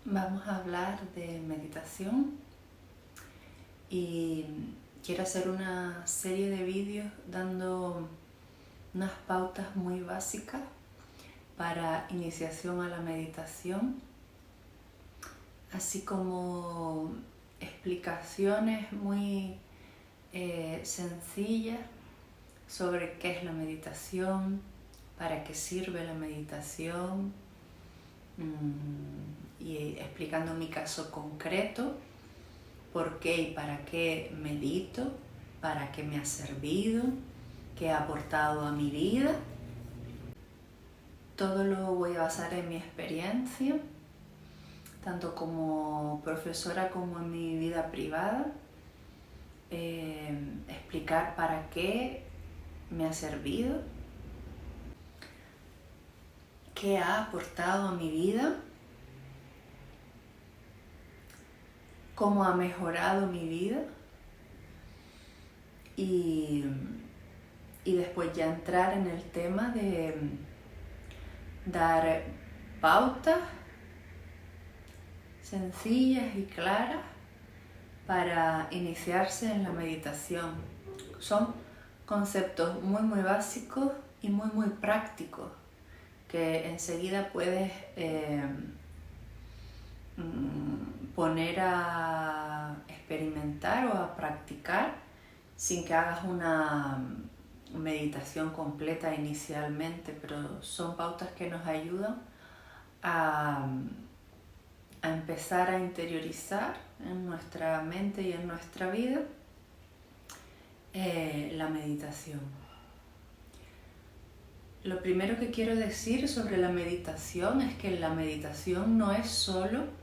Vamos a hablar de meditación y quiero hacer una serie de vídeos dando unas pautas muy básicas para iniciación a la meditación, así como explicaciones muy sencillas sobre qué es la meditación, para qué sirve la meditación, y explicando mi caso concreto, por qué y para qué medito, para qué me ha servido, qué ha aportado a mi vida. Todo lo voy a basar en mi experiencia, tanto como profesora como en mi vida privada. Explicar para qué me ha servido, qué ha aportado a mi vida, cómo ha mejorado mi vida y después ya entrar en el tema de dar pautas sencillas y claras para iniciarse en la meditación. Son conceptos muy básicos y muy prácticos que enseguida puedes poner a experimentar o a practicar sin que hagas una meditación completa inicialmente, pero son pautas que nos ayudan a empezar a interiorizar en nuestra mente y en nuestra vida la meditación. Lo primero que quiero decir sobre la meditación es que la meditación no es solo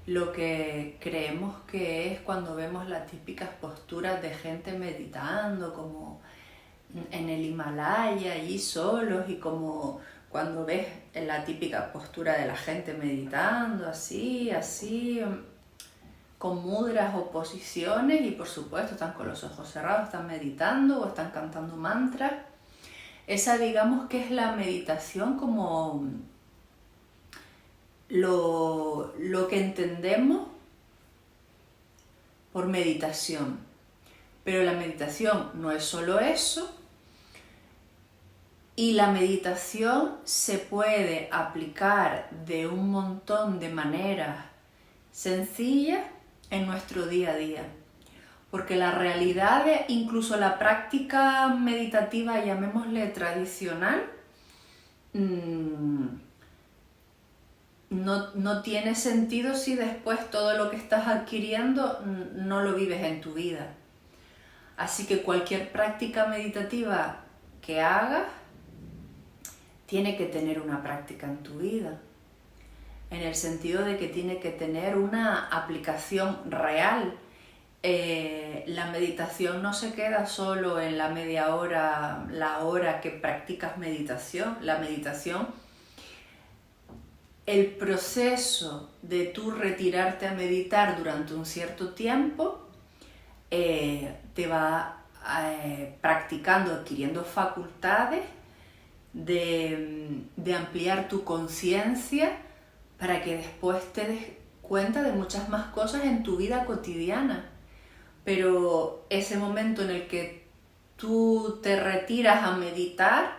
lo que creemos que es cuando vemos las típicas posturas de gente meditando, como en el Himalaya, allí solos, y como cuando ves la típica postura de la gente meditando, así, con mudras o posiciones, y por supuesto están con los ojos cerrados, están meditando o están cantando mantras. Esa, digamos que es la meditación como lo que entendemos por meditación. Pero la meditación no es solo eso, y la meditación se puede aplicar de un montón de maneras sencillas en nuestro día a día. Porque la realidad, incluso la práctica meditativa, llamémosle tradicional, no tiene sentido si después todo lo que estás adquiriendo no lo vives en tu vida. Así que cualquier práctica meditativa que hagas tiene que tener una práctica en tu vida, en el sentido de que tiene que tener una aplicación real. La meditación no se queda solo en la media hora, la hora que practicas meditación. La meditación, el proceso de tú retirarte a meditar durante un cierto tiempo, te va practicando, adquiriendo facultades de ampliar tu conciencia para que después te des cuenta de muchas más cosas en tu vida cotidiana. Pero ese momento en el que tú te retiras a meditar,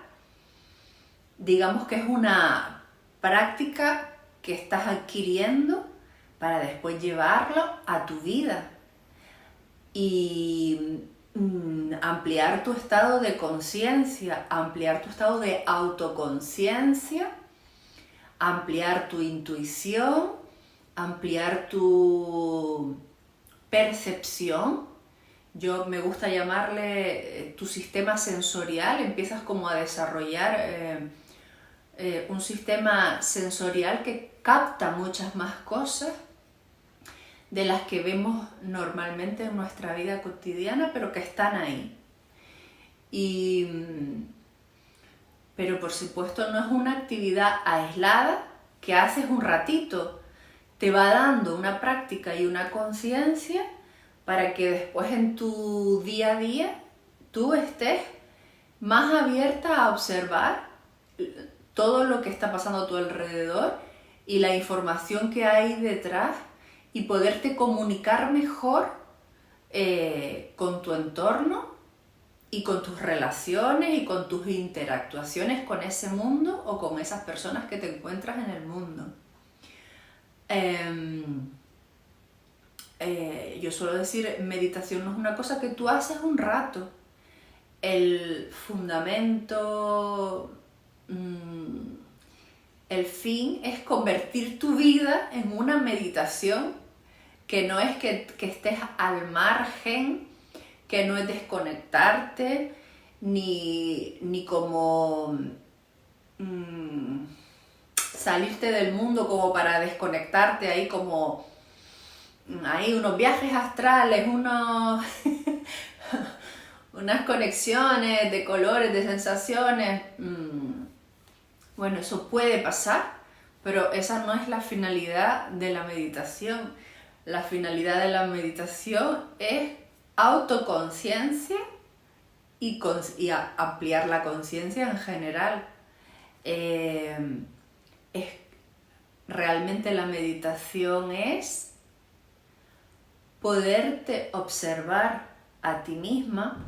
digamos que es una práctica que estás adquiriendo para después llevarlo a tu vida y ampliar tu estado de conciencia, ampliar tu estado de autoconciencia, ampliar tu intuición, ampliar tu percepción. Yo me gusta llamarle tu sistema sensorial. Empiezas como a desarrollar un sistema sensorial que capta muchas más cosas de las que vemos normalmente en nuestra vida cotidiana, pero que están ahí. Pero por supuesto no es una actividad aislada que haces un ratito. Te va dando una práctica y una conciencia para que después en tu día a día tú estés más abierta a observar todo lo que está pasando a tu alrededor y la información que hay detrás y poderte comunicar mejor con tu entorno y con tus relaciones y con tus interactuaciones con ese mundo o con esas personas que te encuentras en el mundo. Yo suelo decir, meditación no es una cosa que tú haces un rato. El fundamento, el fin es convertir tu vida en una meditación, que no es que estés al margen, que no es desconectarte, ni como salirte del mundo como para desconectarte ahí como hay unos viajes astrales, unas conexiones de colores, de sensaciones. Bueno, eso puede pasar, pero esa no es la finalidad de la meditación. La finalidad de la meditación es autoconciencia y ampliar la conciencia en general. Realmente la meditación es poderte observar a ti misma,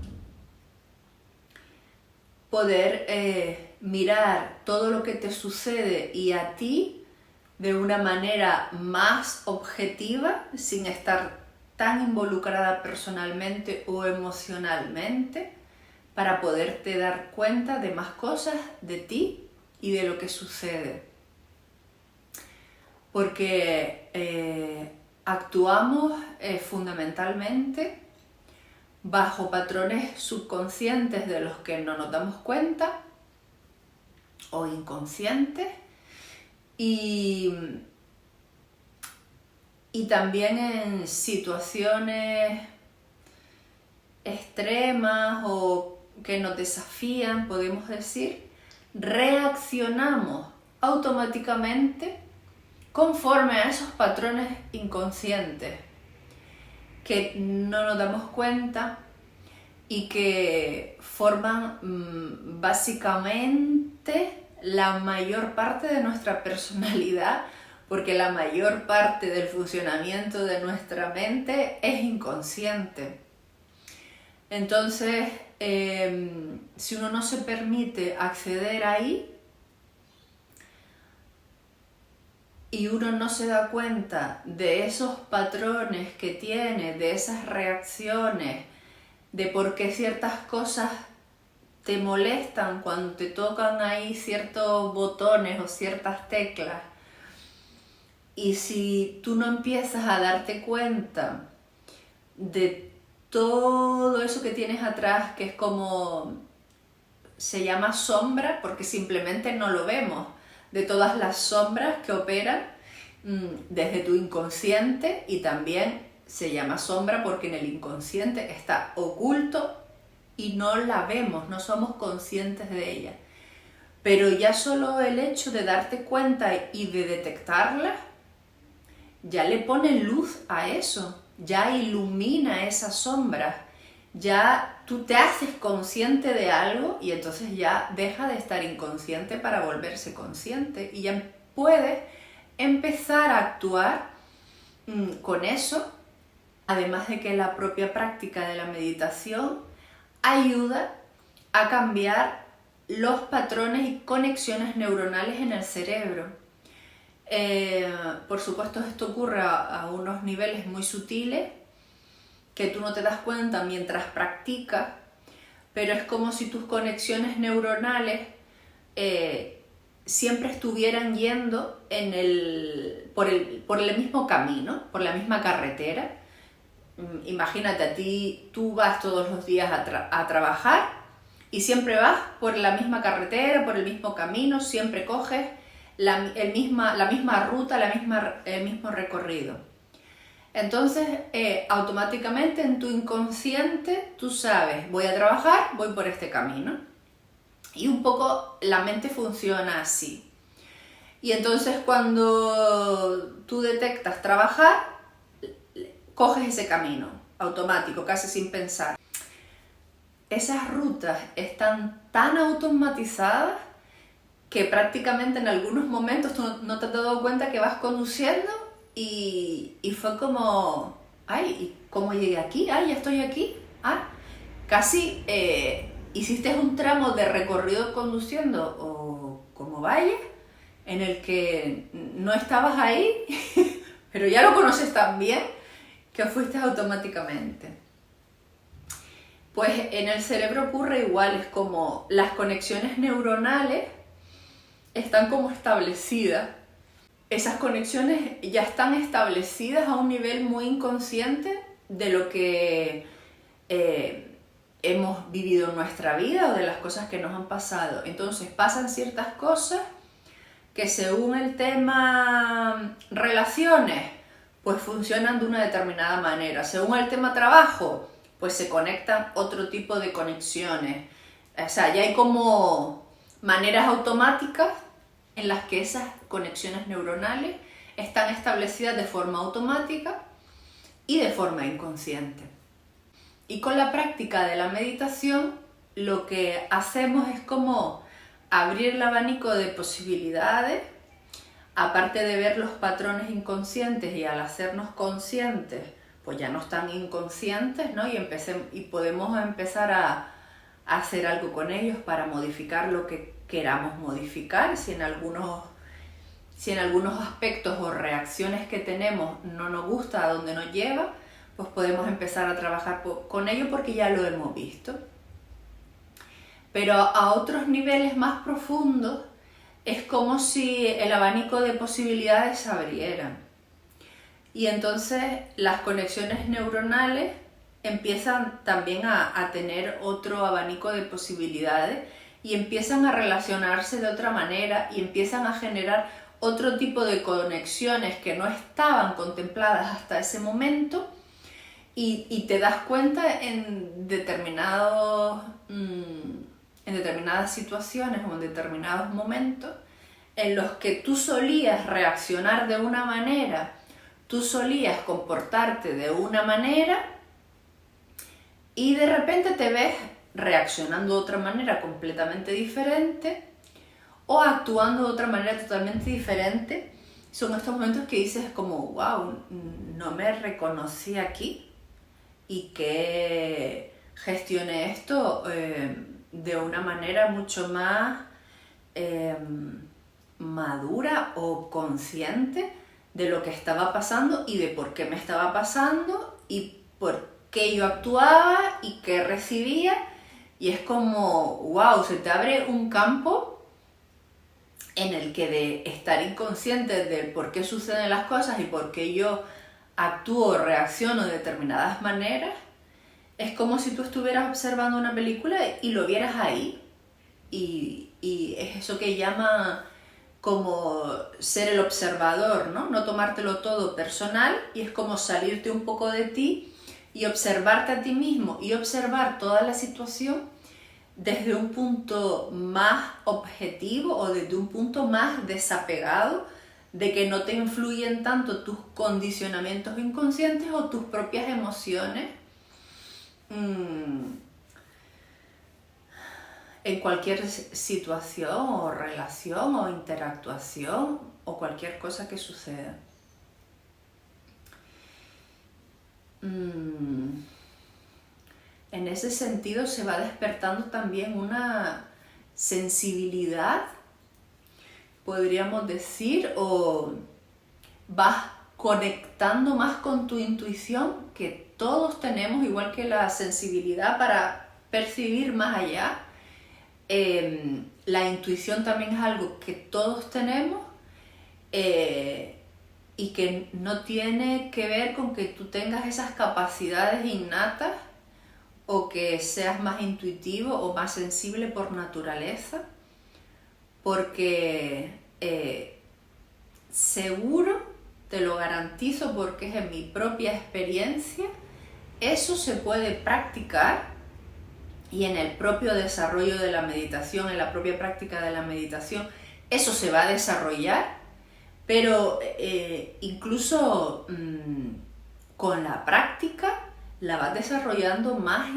poder mirar todo lo que te sucede y a ti de una manera más objetiva, sin estar tan involucrada personalmente o emocionalmente, para poderte dar cuenta de más cosas de ti y de lo que sucede. Porque actuamos fundamentalmente bajo patrones subconscientes de los que no nos damos cuenta o inconscientes y también en situaciones extremas o que nos desafían, podemos decir, reaccionamos automáticamente conforme a esos patrones inconscientes que no nos damos cuenta y que forman básicamente la mayor parte de nuestra personalidad, porque la mayor parte del funcionamiento de nuestra mente es inconsciente. Entonces, si uno no se permite acceder ahí, y uno no se da cuenta de esos patrones que tiene, de esas reacciones, de por qué ciertas cosas te molestan cuando te tocan ahí ciertos botones o ciertas teclas, y si tú no empiezas a darte cuenta de todo eso que tienes atrás, que es como se llama sombra, porque simplemente no lo vemos, de todas las sombras que operan desde tu inconsciente, y también se llama sombra porque en el inconsciente está oculto y no la vemos, no somos conscientes de ella. Pero ya solo el hecho de darte cuenta y de detectarla, ya le pone luz a eso, ya ilumina esas sombras, ya tú te haces consciente de algo y entonces ya deja de estar inconsciente para volverse consciente y ya puedes empezar a actuar con eso, además de que la propia práctica de la meditación ayuda a cambiar los patrones y conexiones neuronales en el cerebro. Por supuesto, esto ocurre a unos niveles muy sutiles que tú no te das cuenta mientras practicas, pero es como si tus conexiones neuronales siempre estuvieran yendo por el mismo camino, por la misma carretera. Imagínate, tú vas todos los días a trabajar y siempre vas por la misma carretera, por el mismo camino, siempre coges la misma ruta, el mismo recorrido. Entonces, automáticamente en tu inconsciente tú sabes, voy a trabajar, voy por este camino. Y un poco la mente funciona así. Y entonces cuando tú detectas trabajar, coges ese camino automático, casi sin pensar. Esas rutas están tan automatizadas que prácticamente en algunos momentos tú no te has dado cuenta que vas conduciendo y fue como, ay, ¿y cómo llegué aquí? Ay, ya estoy aquí. Ah, casi hiciste un tramo de recorrido conduciendo o como vaya, en el que no estabas ahí, pero ya lo conoces tan bien que fuiste automáticamente. Pues en el cerebro ocurre igual, es como las conexiones neuronales están como establecidas. Esas conexiones ya están establecidas a un nivel muy inconsciente de lo que hemos vivido en nuestra vida o de las cosas que nos han pasado. Entonces pasan ciertas cosas que según el tema relaciones, pues funcionan de una determinada manera. Según el tema trabajo, pues se conectan otro tipo de conexiones. O sea, ya hay como maneras automáticas en las que esas conexiones neuronales están establecidas de forma automática y de forma inconsciente. Y con la práctica de la meditación, lo que hacemos es como abrir el abanico de posibilidades, aparte de ver los patrones inconscientes, y al hacernos conscientes, pues ya no están inconscientes, ¿no? Y podemos empezar a hacer algo con ellos para modificar lo que queramos modificar. Si en algunos aspectos o reacciones que tenemos no nos gusta a dónde nos lleva, pues podemos empezar a trabajar con ello porque ya lo hemos visto. Pero a otros niveles más profundos es como si el abanico de posibilidades se abrieran. Y entonces las conexiones neuronales empiezan también a tener otro abanico de posibilidades y empiezan a relacionarse de otra manera y empiezan a generar otro tipo de conexiones que no estaban contempladas hasta ese momento, y te das cuenta en determinadas situaciones o en determinados momentos en los que tú solías reaccionar de una manera, tú solías comportarte de una manera y de repente te ves reaccionando de otra manera completamente diferente o actuando de otra manera totalmente diferente. Son estos momentos que dices como, wow, no me reconocí aquí y que gestioné esto de una manera mucho más madura o consciente de lo que estaba pasando y de por qué me estaba pasando y por qué yo actuaba y qué recibía. Y es como, wow, se te abre un campo en el que de estar inconsciente del por qué suceden las cosas y por qué yo actúo o reacciono de determinadas maneras, es como si tú estuvieras observando una película y lo vieras ahí. Y es eso que llama como ser el observador, ¿no? No tomártelo todo personal, y es como salirte un poco de ti y observarte a ti mismo y observar toda la situación desde un punto más objetivo o desde un punto más desapegado, de que no te influyen tanto tus condicionamientos inconscientes o tus propias emociones en cualquier situación o relación o interactuación o cualquier cosa que suceda. En ese sentido se va despertando también una sensibilidad, podríamos decir, o vas conectando más con tu intuición, que todos tenemos, igual que la sensibilidad para percibir más allá. La intuición también es algo que todos tenemos y que no tiene que ver con que tú tengas esas capacidades innatas o que seas más intuitivo o más sensible por naturaleza, porque seguro, te lo garantizo porque es en mi propia experiencia, eso se puede practicar. Y en el propio desarrollo de la meditación, en la propia práctica de la meditación, eso se va a desarrollar, pero incluso con la práctica la vas desarrollando más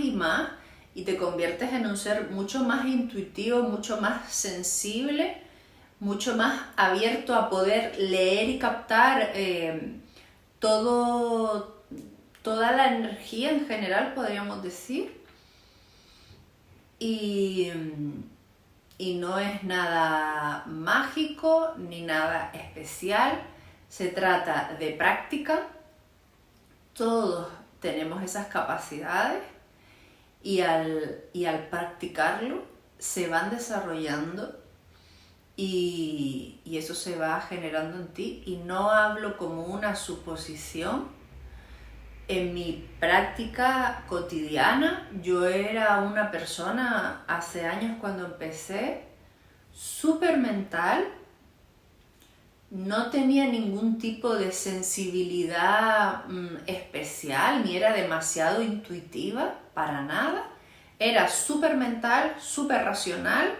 y te conviertes en un ser mucho más intuitivo, mucho más sensible mucho más abierto a poder leer y captar toda la energía en general, podríamos decir. Y no es nada mágico ni nada especial, se trata de práctica. Todos tenemos esas capacidades y al practicarlo se van desarrollando y eso se va generando en ti. Y no hablo como una suposición. En mi práctica cotidiana, yo era una persona, hace años cuando empecé, súper mental, no tenía ningún tipo de sensibilidad especial, ni era demasiado intuitiva, para nada. Era súper mental, súper racional,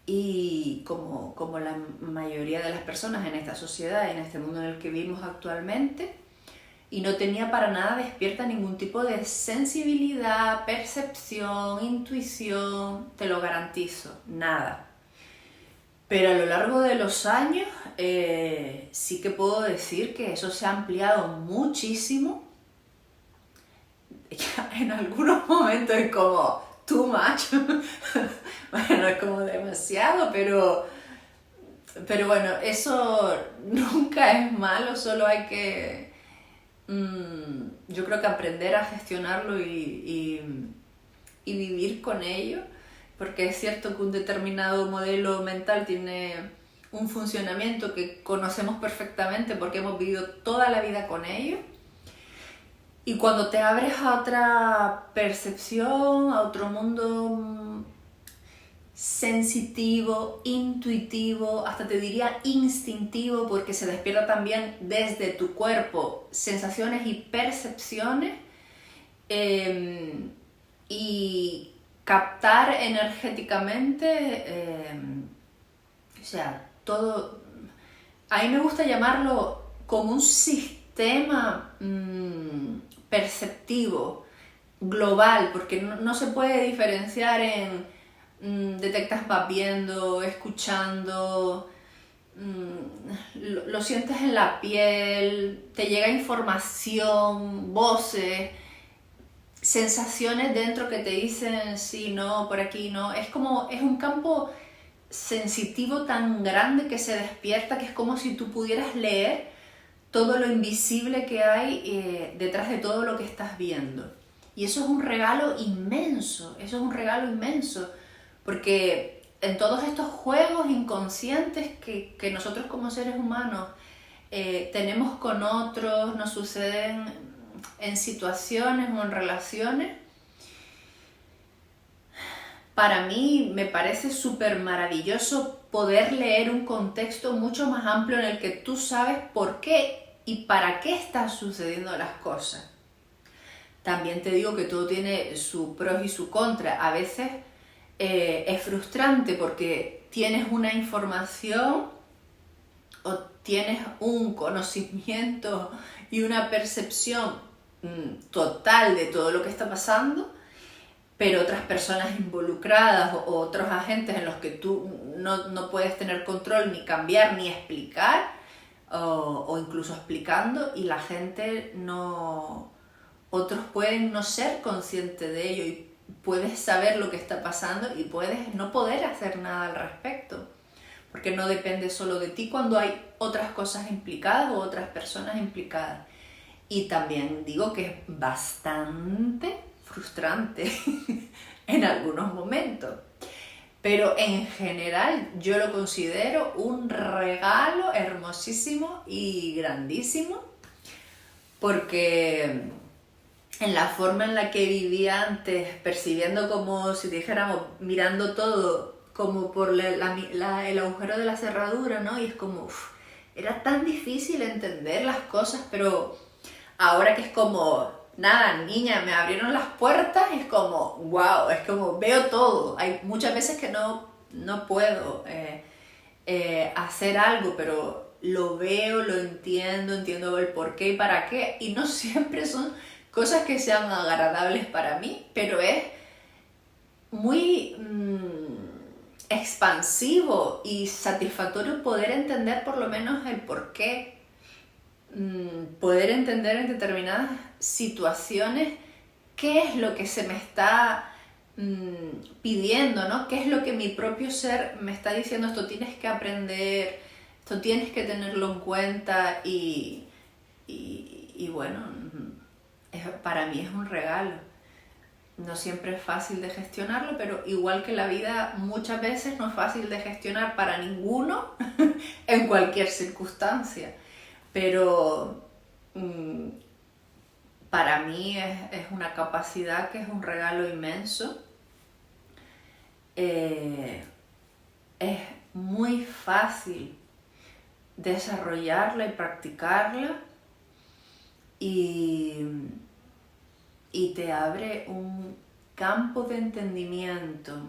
y como la mayoría de las personas en esta sociedad, en este mundo en el que vivimos actualmente, y no tenía para nada despierta ningún tipo de sensibilidad, percepción, intuición, te lo garantizo, nada. Pero a lo largo de los años sí que puedo decir que eso se ha ampliado muchísimo. En algunos momentos es como too much, bueno, es como demasiado, pero bueno, eso nunca es malo, solo hay que, yo creo que aprender a gestionarlo y vivir con ello, porque es cierto que un determinado modelo mental tiene un funcionamiento que conocemos perfectamente porque hemos vivido toda la vida con ello. Y cuando te abres a otra percepción, a otro mundo sensitivo, intuitivo, hasta te diría instintivo, porque se despierta también desde tu cuerpo sensaciones y percepciones, y captar energéticamente, o sea, todo. A mí me gusta llamarlo como un sistema perceptivo, global, porque no se puede diferenciar en detectas más viendo, escuchando, lo sientes en la piel, te llega información, voces, sensaciones dentro que te dicen sí, no, por aquí no. Es como, es un campo sensitivo tan grande que se despierta, que es como si tú pudieras leer todo lo invisible que hay detrás de todo lo que estás viendo. Y eso es un regalo inmenso, porque en todos estos juegos inconscientes que nosotros como seres humanos tenemos con otros, nos suceden en situaciones o en relaciones, para mí me parece súper maravilloso poder leer un contexto mucho más amplio en el que tú sabes por qué y para qué están sucediendo las cosas. También te digo que todo tiene su pros y su contra. A veces es frustrante porque tienes una información o tienes un conocimiento y una percepción total de todo lo que está pasando, pero otras personas involucradas o otros agentes en los que tú no puedes tener control, ni cambiar, ni explicar, o incluso explicando, y la gente no. Otros pueden no ser conscientes de ello y puedes saber lo que está pasando y puedes no poder hacer nada al respecto, porque no depende solo de ti cuando hay otras cosas implicadas o otras personas implicadas. Y también digo que es bastante frustrante en algunos momentos, pero en general yo lo considero un regalo hermosísimo y grandísimo, porque en la forma en la que vivía antes, percibiendo como si dijéramos, mirando todo como por el agujero de la cerradura, ¿no? Y es como, era tan difícil entender las cosas, pero ahora que es como, nada, niña, me abrieron las puertas, es como, wow, es como, veo todo. Hay muchas veces que no puedo hacer algo, pero lo veo, lo entiendo el por qué y para qué, y no siempre son cosas que sean agradables para mí, pero es muy expansivo y satisfactorio poder entender por lo menos el porqué, poder entender en determinadas situaciones qué es lo que se me está pidiendo, ¿no? ¿Qué es lo que mi propio ser me está diciendo? Esto tienes que aprender, esto tienes que tenerlo en cuenta y bueno, para mí es un regalo. No siempre es fácil de gestionarlo, pero igual que la vida muchas veces no es fácil de gestionar para ninguno en cualquier circunstancia. Pero para mí es una capacidad que es un regalo inmenso. Es muy fácil desarrollarla y practicarla y te abre un campo de entendimiento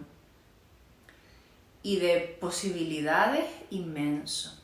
y de posibilidades inmenso.